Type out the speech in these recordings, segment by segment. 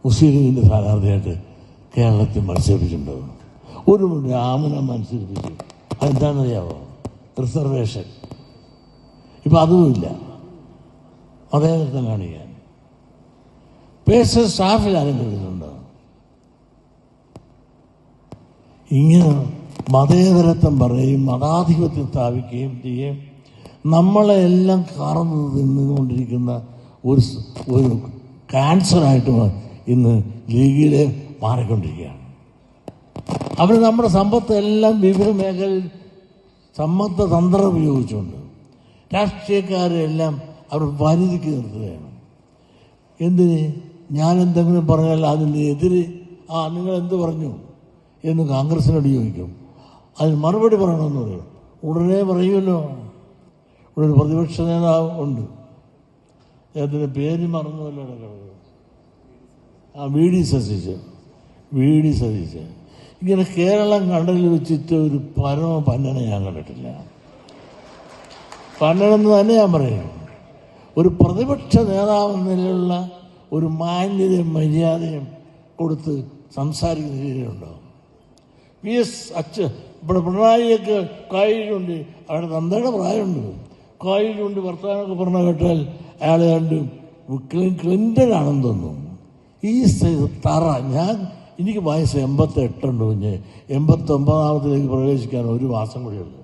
മുസ്ലിം ലീഗിൻ്റെ സ്ഥാനാർത്ഥിയായിട്ട് കേരളത്തിൽ മത്സരിപ്പിച്ചിട്ടുണ്ടോ? ഒരു രാമനെ മത്സരിപ്പിച്ചു. അതെന്താണെന്നറിയാമോ? റിസർവേഷൻ. ഇപ്പം അതുമില്ല. മതേതരത്വം കാണിക്കാൻ പേഴ്സണൽ സ്റ്റാഫിൽ ആരെങ്കിലും എടുത്തിട്ടുണ്ടോ? ഇങ്ങനെ മതേതരത്വം പറയുകയും മതാധിപത്യം സ്ഥാപിക്കുകയും ചെയ്യുകയും നമ്മളെ എല്ലാം കാർന്നു തിന്നുകൊണ്ടിരിക്കുന്ന ഒരു ക്യാൻസറായിട്ട് ഇന്ന് ലീഗിലെ മാറിക്കൊണ്ടിരിക്കുകയാണ്. അവർ നമ്മുടെ സമ്പത്തെല്ലാം വിവിധ മേഖലയിൽ സമ്മർദ്ദ തന്ത്രം ഉപയോഗിച്ചുകൊണ്ട് രാഷ്ട്രീയക്കാരെല്ലാം അവർ പരിധിക്ക് നിർത്തുകയാണ്. എന്തിന്? ഞാൻ എന്തെങ്കിലും പറഞ്ഞാൽ അതിന് എതിരെ നിങ്ങൾ എന്ത് പറഞ്ഞു എന്ന് കോൺഗ്രസിനോട് ചോദിക്കും. അതിന് മറുപടി പറയണമെന്ന് പറയും. ഉടനെ പറയുമല്ലോ. ഇവിടെ ഒരു പ്രതിപക്ഷ നേതാവ് ഉണ്ട്, അദ്ദേഹത്തിൻ്റെ പേര് മറന്നുമല്ലോ കിടക്കുന്നത്. V D Satheesan. ഇങ്ങനെ കേരളം കണ്ടതിൽ വെച്ചിട്ട് ഒരു പരമ പന്നനെ ഞാൻ കണ്ടിട്ടില്ല. പന്നനെന്ന് തന്നെ ഞാൻ പറയും. ഒരു പ്രതിപക്ഷ നേതാവെന്ന നിലയിലുള്ള ഒരു മാന്യതയും മര്യാദയും കൊടുത്ത് സംസാരിക്കുന്ന രീതിയിലുണ്ടോ? ഇവിടെ പിണറായിയൊക്കെ കായിലുണ്ട്, അവിടെ തന്തയുടെ പ്രായമുണ്ട്, കായിലുണ്ട് വർത്തമാനമൊക്കെ പറഞ്ഞ കേട്ടാൽ അയാൾ കണ്ട് ക്ലിൻ്റൺ ആണെന്ന് തോന്നുന്നു. ഈ തറ എനിക്ക് വയസ്സ് 88 കുഞ്ഞ്. 89ാമത്തിലേക്ക് പ്രവേശിക്കാൻ ഒരു മാസം കൂടിയുള്ളൂ.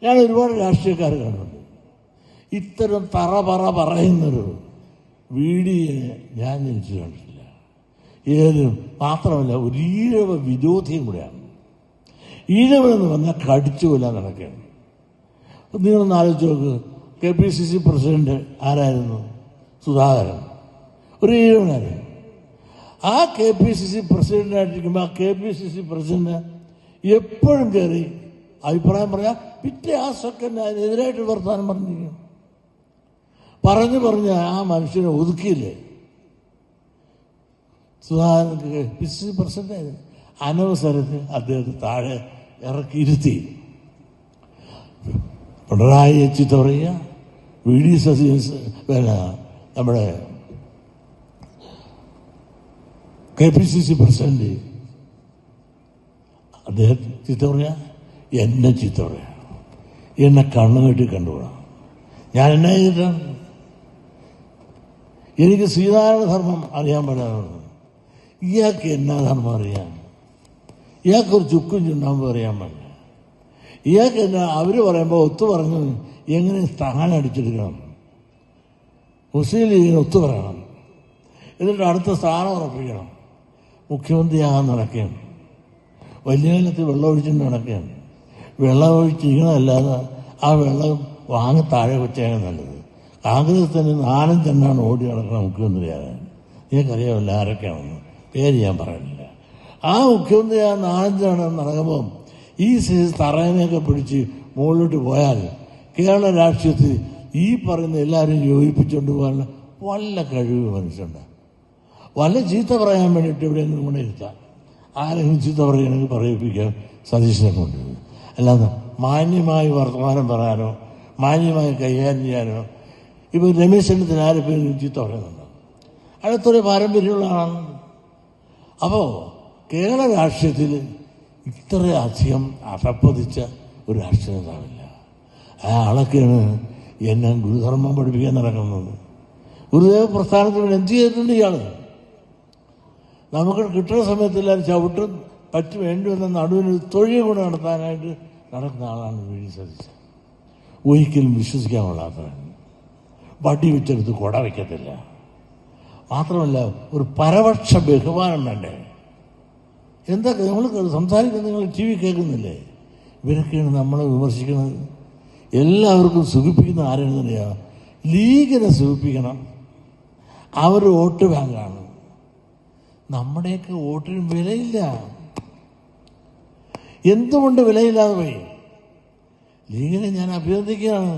ഞാൻ ഒരുപാട് രാഷ്ട്രീയക്കാർ കാണുന്നുണ്ട്. ഇത്തരം തറ പറയുന്നൊരു വീഡിയോ ഞാൻ ജനിച്ചു കണ്ടിട്ടില്ല. മാത്രമല്ല ഒരു ഈഴവ വിരോധിയും കൂടെയാണ്. ഈഴവെന്ന് പറഞ്ഞാൽ കടിച്ചു കൊല്ലാൻ നടക്കുകയാണ്. നിങ്ങളൊന്ന് ആലോചിച്ച് നോക്ക്. KPCC പ്രസിഡന്റ് ആരായിരുന്നു? സുധാകരൻ. ഒരു ഈഴവനായിരുന്നു. ആ KPCC പ്രസിഡന്റായിട്ടിരിക്കുമ്പോൾ ആ KPCC പ്രസിഡന്റ് എപ്പോഴും കയറി അഭിപ്രായം പറയാം. പിറ്റേ ആ സെക്കൻഡ് അതിനെതിരായിട്ട് വർത്തമാനം പറഞ്ഞിരിക്കും. പറഞ്ഞ് ആ മനുഷ്യനെ ഒതുക്കിയില്ലേ? സുധാകരൻ KPCC പ്രസിഡന്റായിരുന്നു. അനവസരത്തിൽ അദ്ദേഹത്തെ താഴെ ഇറക്കിയിരുത്തി. പിണറായി ചീത്ത പറയുക, VD സതീശൻ നമ്മുടെ KPCC പ്രസിഡന്റ് അദ്ദേഹം ചീത്ത പറയാ, എന്നെ ചീത്ത പറയാ, എന്നെ കണ്ണുകെട്ടി കണ്ടുകൂടാ. ഞാൻ എന്നാ ചെയ്തിട്ടാണ്? എനിക്ക് ശ്രീനാരായണ ധർമ്മം അറിയാൻ പാടില്ല. ഇയാൾക്ക് എന്നാ ധർമ്മം അറിയാം? ഇയാൾക്കൊരു ചുക്കും ചുണ്ടാകുമ്പോൾ അറിയാൻ പാടില്ല. ഇയാൾക്ക് എന്നാ അവർ പറയുമ്പോൾ ഒത്തു പറഞ്ഞു എങ്ങനെ സ്ഥാനം അടിച്ചെടുക്കണം, മുസ്ലിം ലീഗിന് ഒത്തു പറയണം, എന്നിട്ട് അടുത്ത സ്ഥാനം ഉറപ്പിക്കണം. മുഖ്യമന്ത്രിയാകാൻ നടക്കുകയാണ്. വലിയ കാലത്ത് വെള്ളമൊഴിച്ചിട്ട് നടക്കുകയാണ്. വെള്ളമൊഴിച്ചിരിക്കണമല്ലാതെ ആ വെള്ളം വാങ്ങി താഴെ വെച്ചാണ് നല്ലത്. കോൺഗ്രസ് തന്നെ 4-5 ഓടി നടക്കണം മുഖ്യമന്ത്രിയാകാൻ. നിങ്ങൾക്കറിയാമല്ലോ ആരൊക്കെയാണെന്ന്. പേര് ഞാൻ പറയുന്നില്ല. ആ മുഖ്യമന്ത്രി 4-5 നടക്കുമ്പം ഈ തറയനെയൊക്കെ പിടിച്ച് മുകളിലോട്ട് പോയാൽ കേരള രാഷ്ട്രീയത്തിൽ ഈ പറയുന്ന എല്ലാവരും യോജിപ്പിച്ചുകൊണ്ട് പോകാനുള്ള വല്ല കഴിവ് മനുഷ്യണ്ട്. വല്ല ചീത്ത പറയാൻ വേണ്ടിയിട്ട് എവിടെയെങ്കിലും കൊണ്ടിരുത്താം. ആരെങ്കിലും ചീത്ത പറയുകയാണെങ്കിൽ പറയിപ്പിക്കാൻ സതീശനെ കൊണ്ടുവരും. അല്ലാതെ മാന്യമായി വർത്തമാനം പറയാനോ മാന്യമായി കൈകാര്യം ചെയ്യാനോ ഇപ്പോൾ രമേശ് ചെന്നിത്തല ആരെ പേരും ചീത്ത പറയുന്നുണ്ടോ? അടുത്തൊരു പാരമ്പര്യമുള്ള ആളാണ്. അപ്പോൾ കേരള രാഷ്ട്രീയത്തിൽ ഇത്രയധികം അധപ്പതിച്ച ഒരു രാഷ്ട്രീയ നേതാവില്ല. ആ ആളൊക്കെയാണ് എന്നെ ഗുരുധർമ്മം പഠിപ്പിക്കാൻ നടക്കുന്നത്. ഗുരുദേവ പ്രസ്ഥാനത്തിന് വേണ്ടി എന്ത് ചെയ്തിട്ടുണ്ട് ഇയാൾ? നമുക്ക് കിട്ടുന്ന സമയത്തെല്ലാവരും ചവിട്ടും വേണ്ടി വന്ന നടുവിന് തൊഴിൽ കൂടെ നടത്താനായിട്ട് നടക്കുന്ന ആളാണ് VD സതീശൻ. ഒരിക്കലും വിശ്വസിക്കാൻ കൊള്ളാത്തവൻ. വടി വെച്ചെടുത്ത് കുട വയ്ക്കത്തില്ല. മാത്രമല്ല ഒരു പരപക്ഷ ബഹുമാനം വേണ്ടേ? എന്തൊക്കെ നമ്മൾ സംസാരിക്കുന്നത് നിങ്ങൾ TV കേൾക്കുന്നില്ലേ? ഇവരൊക്കെയാണ് നമ്മളെ വിമർശിക്കുന്നത്. എല്ലാവർക്കും സുഖിപ്പിക്കുന്ന ആരാണെന്നറിയാം? ലീഗിനെ സുഖിപ്പിക്കണം. അവർ വോട്ട് ബാങ്കാണ്. നമ്മുടെയൊക്കെ വോട്ടിന് വിലയില്ല. എന്തുകൊണ്ട് വിലയില്ലാതെ പോയി? ലീഗിനെ ഞാൻ അഭിനന്ദിക്കുകയാണ്.